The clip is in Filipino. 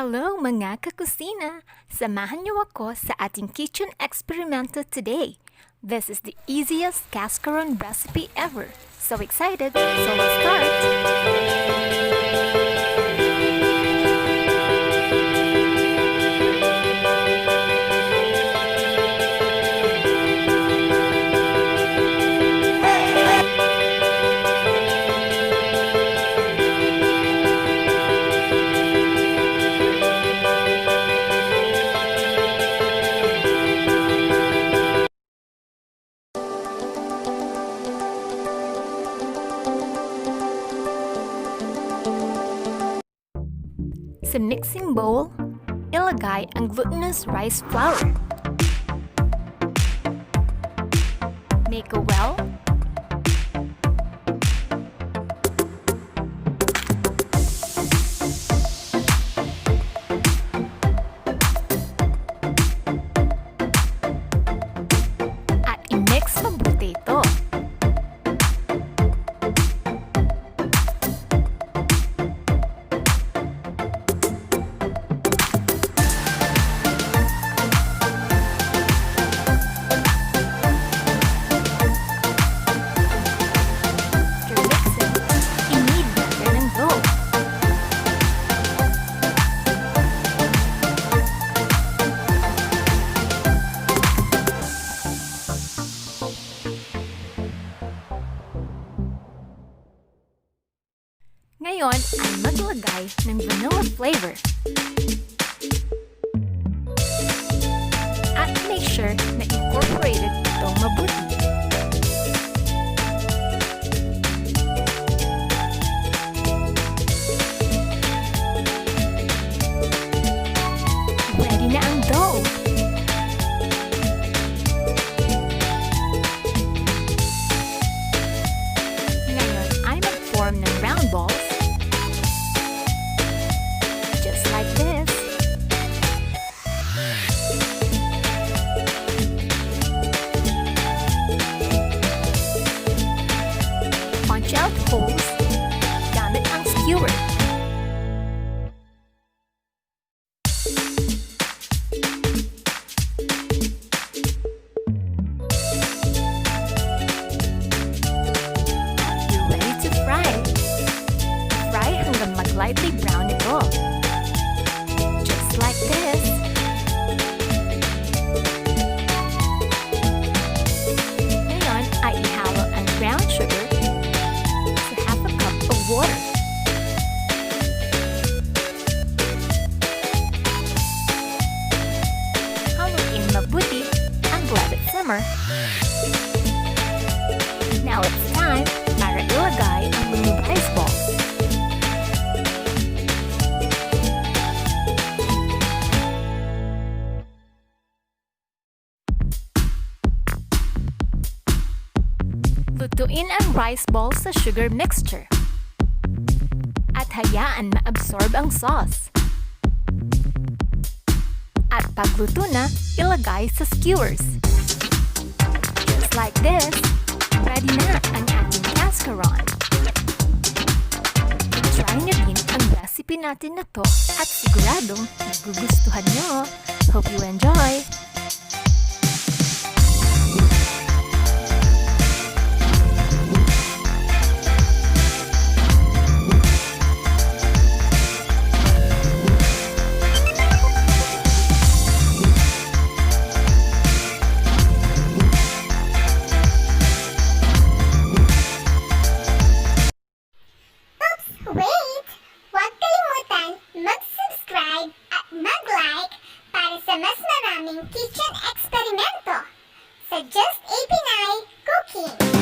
Hello mga kakusina! Samahan niyo ako sa ating kitchen experimento today. This is the easiest cascaron recipe ever. So excited! So let's start! Sa mixing bowl, ilagay ang glutinous rice flour. Make a well. At i-mix mabuti ito. Ngayon ay maglagay ng vanilla flavor. At make sure na incorporated ito mabuti. Ready na ang dough! Ngayon ay mag-form ng round balls. Like this. Punch out holes gamit ang skewer. You're ready to fry. Fry hanggang mag-lightly brown ito. Like this. Ngayon ay ihalo ang brown sugar sa half a cup of water. Haluin mabuti and let it simmer. Now it's time para ilagay ang mga rice balls. Lutuin ang rice balls sa sugar mixture. At hayaan ma-absorb ang sauce. At pagluto na, ilagay sa skewers. Just like this, ready na ang ating cascaron. Try nyo din ang recipe natin na to at siguradong nagugustuhan nyo. Hope you enjoy! Wait! Huwag kalimutan mag-subscribe at mag-like para sa mas maraming kitchen eksperimento sa Just A Pinay Cooking!